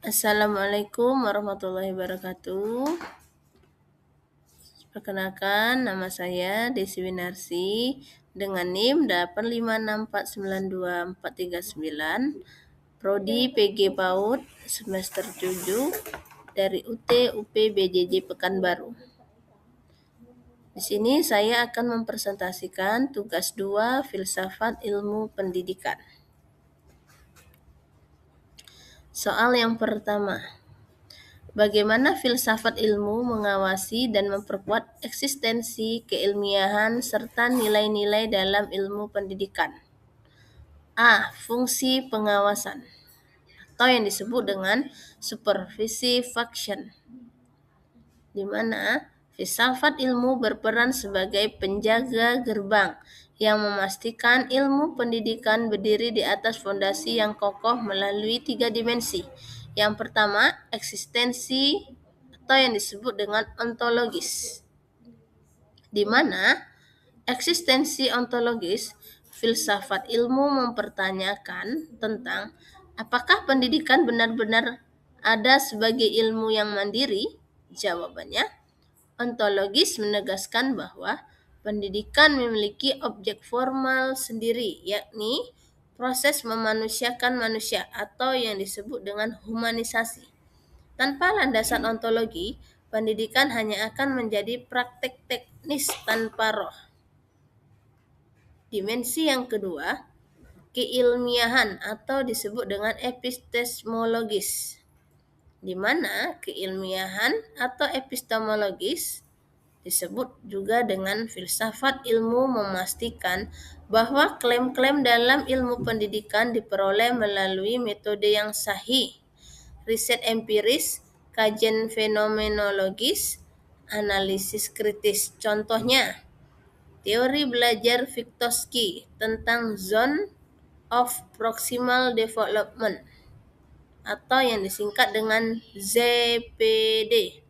Assalamualaikum warahmatullahi wabarakatuh. Perkenalkan, nama saya Desi Winarsi dengan NIM 856492439, Prodi PG PAUD semester 7 dari UT UP BJJ Pekanbaru. Di sini saya akan mempresentasikan tugas 2 Filsafat Ilmu Pendidikan. Soal yang pertama. Bagaimana filsafat ilmu mengawasi dan memperkuat eksistensi keilmiahan serta nilai-nilai dalam ilmu pendidikan? A. Fungsi pengawasan atau yang disebut dengan supervisi function, di mana filsafat ilmu berperan sebagai penjaga gerbang yang memastikan ilmu pendidikan berdiri di atas fondasi yang kokoh melalui 3 dimensi. Yang pertama, eksistensi atau yang disebut dengan ontologis, di mana eksistensi ontologis filsafat ilmu mempertanyakan tentang apakah pendidikan benar-benar ada sebagai ilmu yang mandiri. Jawabannya, ontologis menegaskan bahwa pendidikan memiliki objek formal sendiri, yakni proses memanusiakan manusia atau yang disebut dengan humanisasi. Tanpa landasan ontologi, pendidikan hanya akan menjadi praktek teknis tanpa roh. Dimensi yang kedua, keilmiahan atau disebut dengan epistemologis, di mana keilmiahan atau epistemologis disebut juga dengan filsafat ilmu memastikan bahwa klaim-klaim dalam ilmu pendidikan diperoleh melalui metode yang sahih, riset empiris, kajian fenomenologis, analisis kritis. Contohnya, teori belajar Vygotsky tentang Zone of Proximal Development atau yang disingkat dengan ZPD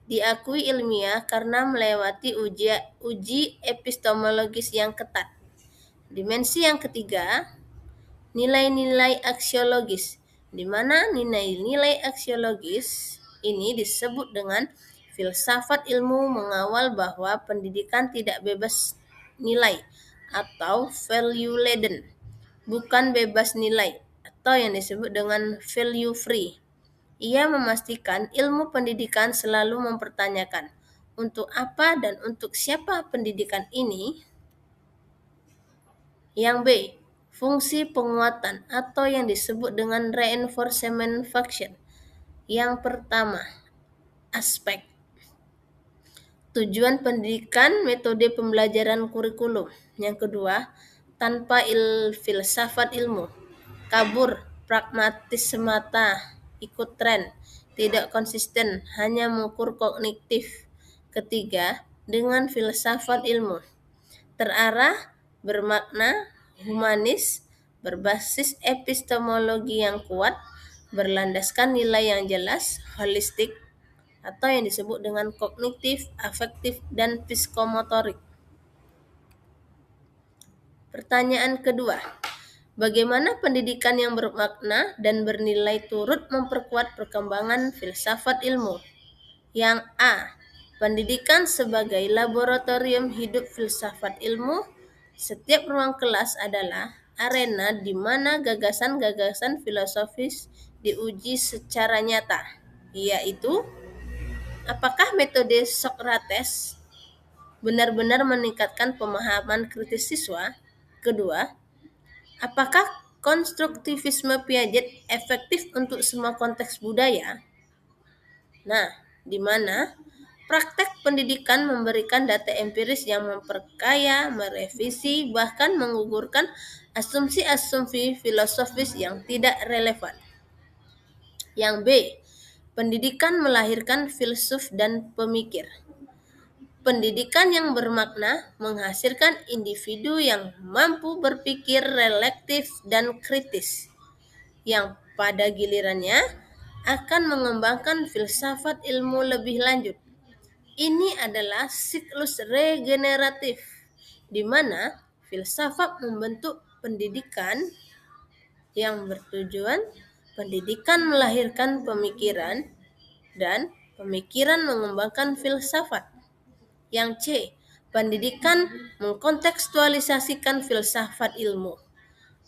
diakui ilmiah karena melewati uji epistemologis yang ketat. Dimensi yang ketiga, nilai-nilai aksiologis, di mana nilai-nilai aksiologis ini disebut dengan filsafat ilmu mengawal bahwa pendidikan tidak bebas nilai atau value laden, bukan bebas nilai atau yang disebut dengan value free. Ia memastikan ilmu pendidikan selalu mempertanyakan untuk apa dan untuk siapa pendidikan ini. Yang B, fungsi penguatan atau yang disebut dengan reinforcement function. Yang pertama, aspek tujuan pendidikan, metode pembelajaran kurikulum. Yang kedua, tanpa filsafat ilmu, kabur, pragmatis semata, ikut tren, tidak konsisten, hanya mengukur kognitif. Ketiga, dengan filsafat ilmu, terarah, bermakna, humanis, berbasis epistemologi yang kuat, berlandaskan nilai yang jelas, holistik, atau yang disebut dengan kognitif, afektif, dan psikomotorik. Pertanyaan kedua, bagaimana pendidikan yang bermakna dan bernilai turut memperkuat perkembangan filsafat ilmu? Yang A, pendidikan sebagai laboratorium hidup filsafat ilmu. Setiap ruang kelas adalah arena di mana gagasan-gagasan filosofis diuji secara nyata, yaitu apakah metode Socrates benar-benar meningkatkan pemahaman kritis siswa? Kedua, apakah konstruktivisme Piaget efektif untuk semua konteks budaya? Nah, di mana praktek pendidikan memberikan data empiris yang memperkaya, merevisi, bahkan menggugurkan asumsi-asumsi filosofis yang tidak relevan. Yang B, pendidikan melahirkan filsuf dan pemikir. Pendidikan yang bermakna menghasilkan individu yang mampu berpikir reflektif dan kritis, yang pada gilirannya akan mengembangkan filsafat ilmu lebih lanjut. Ini adalah siklus regeneratif, di mana filsafat membentuk pendidikan yang bertujuan Pendidikan melahirkan pemikiran dan pemikiran mengembangkan filsafat. Yang C. Pendidikan mengkontekstualisasikan filsafat ilmu,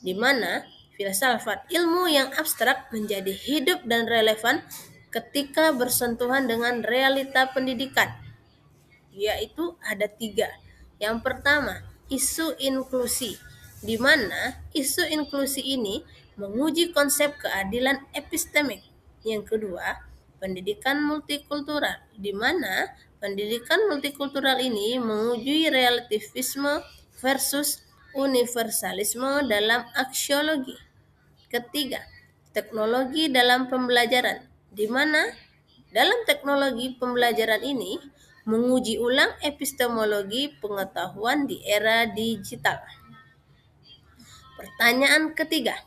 di mana filsafat ilmu yang abstrak menjadi hidup dan relevan ketika bersentuhan dengan realita pendidikan, yaitu ada 3. Yang pertama, isu inklusi, di mana isu inklusi ini menguji konsep keadilan epistemik. Yang kedua, pendidikan multikultural, di mana pendidikan multikultural ini menguji relativisme versus universalisme dalam aksiologi. Ketiga, teknologi dalam pembelajaran, di mana dalam teknologi pembelajaran ini menguji ulang epistemologi pengetahuan di era digital. Pertanyaan ketiga,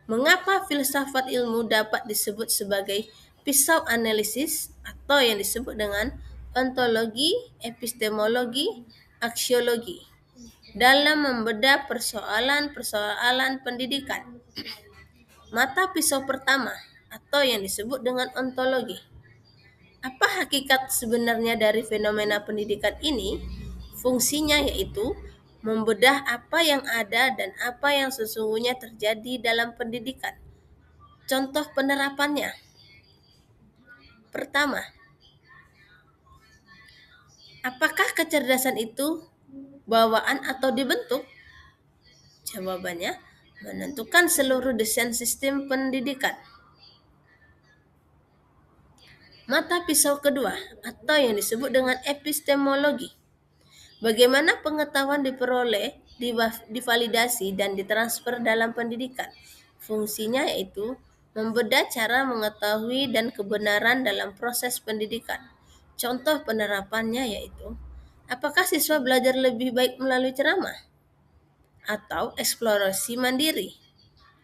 mengapa filsafat ilmu dapat disebut sebagai pisau analisis atau yang disebut dengan ontologi, epistemologi, aksiologi dalam membedah persoalan-persoalan pendidikan? Mata pisau pertama atau yang disebut dengan ontologi. Apa hakikat sebenarnya dari fenomena pendidikan ini? Fungsinya yaitu membedah apa yang ada dan apa yang sesungguhnya terjadi dalam pendidikan. Contoh penerapannya. Pertama, apakah kecerdasan itu bawaan atau dibentuk? Jawabannya, menentukan seluruh desain sistem pendidikan. Mata pisau kedua atau yang disebut dengan epistemologi. Bagaimana pengetahuan diperoleh, divalidasi, dan ditransfer dalam pendidikan? Fungsinya yaitu membedah cara mengetahui dan kebenaran dalam proses pendidikan. Contoh penerapannya yaitu, apakah siswa belajar lebih baik melalui ceramah atau eksplorasi mandiri?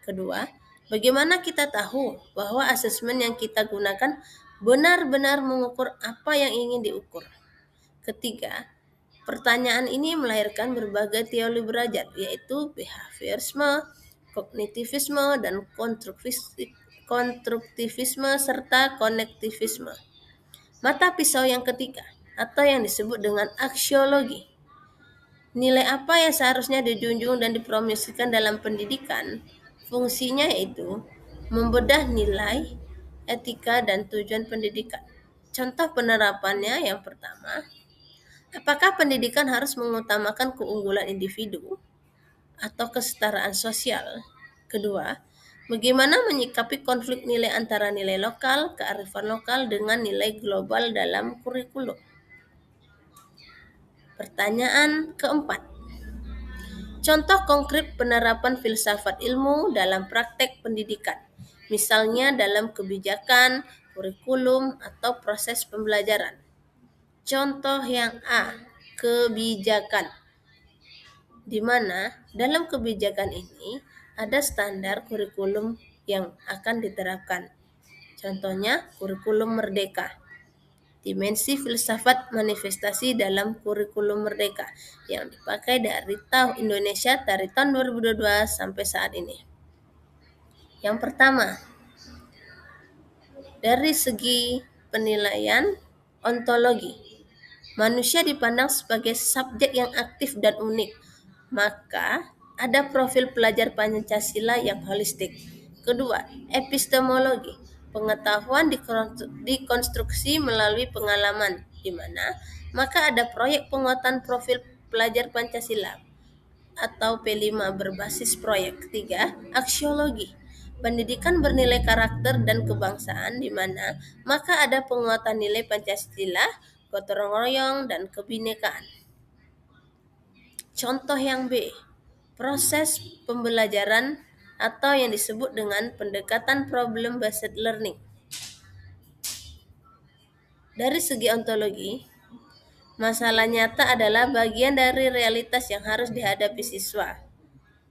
Kedua, bagaimana kita tahu bahwa asesmen yang kita gunakan benar-benar mengukur apa yang ingin diukur? Ketiga, pertanyaan ini melahirkan berbagai teori belajar, yaitu behaviorisme, kognitivisme, dan konstruktivisme serta konektivisme. Mata pisau yang ketiga, atau yang disebut dengan aksiologi. Nilai apa yang seharusnya dijunjung dan dipromosikan dalam pendidikan? Fungsinya yaitu membedah nilai, etika, dan tujuan pendidikan. Contoh penerapannya yang pertama, apakah pendidikan harus mengutamakan keunggulan individu atau kesetaraan sosial? Kedua, bagaimana menyikapi konflik nilai antara nilai lokal, kearifan lokal dengan nilai global dalam kurikulum? Pertanyaan keempat, contoh konkret penerapan filsafat ilmu dalam praktek pendidikan, misalnya dalam kebijakan, kurikulum, atau proses pembelajaran. Contoh yang A, kebijakan, di mana dalam kebijakan ini ada standar kurikulum yang akan diterapkan. Contohnya kurikulum merdeka. Dimensi filsafat manifestasi dalam kurikulum merdeka yang dipakai dari tahun Indonesia dari tahun 2022 sampai saat ini. Yang pertama, dari segi penilaian ontologi, manusia dipandang sebagai subjek yang aktif dan unik, maka ada profil pelajar Pancasila yang holistik. Kedua, epistemologi, pengetahuan dikonstruksi melalui pengalaman, di mana maka ada proyek penguatan profil pelajar Pancasila atau P5 berbasis proyek. Ketiga, aksiologi, pendidikan bernilai karakter dan kebangsaan, di mana maka ada penguatan nilai Pancasila, gotong royong, dan kebinekaan. Contoh yang B, proses pembelajaran atau yang disebut dengan pendekatan problem based learning. Dari segi ontologi, masalah nyata adalah bagian dari realitas yang harus dihadapi siswa.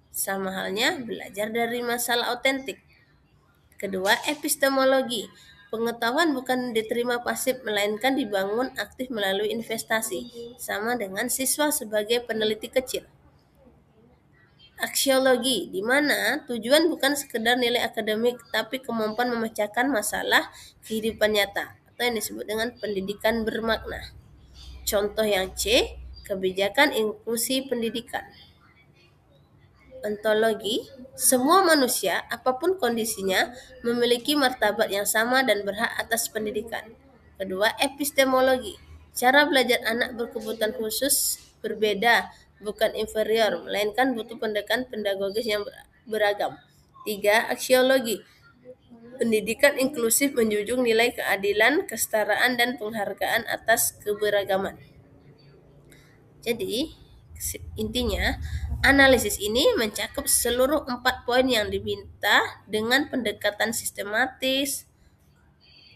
Sama halnya belajar dari masalah autentik. Kedua, epistemologi. Pengetahuan bukan diterima pasif, melainkan dibangun aktif melalui investasi. Sama dengan siswa sebagai peneliti kecil. Aksiologi, di mana tujuan bukan sekedar nilai akademik, tapi kemampuan memecahkan masalah kehidupan nyata, atau yang disebut dengan pendidikan bermakna. Contoh yang C, kebijakan inklusi pendidikan. Ontologi, semua manusia, apapun kondisinya, memiliki martabat yang sama dan berhak atas pendidikan. Kedua, epistemologi, cara belajar anak berkebutuhan khusus berbeda, bukan inferior, melainkan butuh pendekatan pedagogis yang beragam. Tiga, aksiologi, pendidikan inklusif menjunjung nilai keadilan, kesetaraan, dan penghargaan atas keberagaman. Jadi, intinya, analisis ini mencakup seluruh 4 poin yang diminta dengan pendekatan sistematis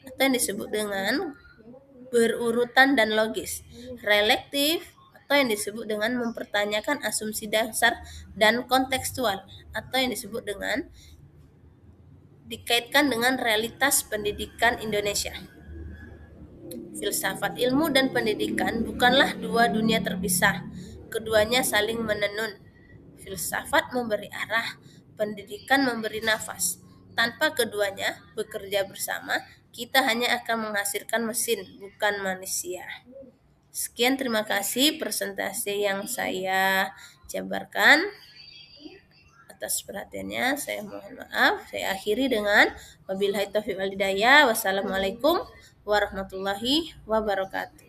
atau yang disebut dengan berurutan dan logis, relektif atau yang disebut dengan mempertanyakan asumsi dasar dan kontekstual atau yang disebut dengan dikaitkan dengan realitas pendidikan Indonesia. Filsafat ilmu dan pendidikan bukanlah dua dunia terpisah. Keduanya saling menenun. Filsafat memberi arah, pendidikan memberi nafas. Tanpa keduanya bekerja bersama, kita hanya akan menghasilkan mesin, bukan manusia. Sekian, terima kasih presentasi yang saya jabarkan. Atas perhatiannya, saya mohon maaf. Saya akhiri dengan wabillahi taufiq wal hidayah. Wassalamualaikum warahmatullahi wabarakatuh.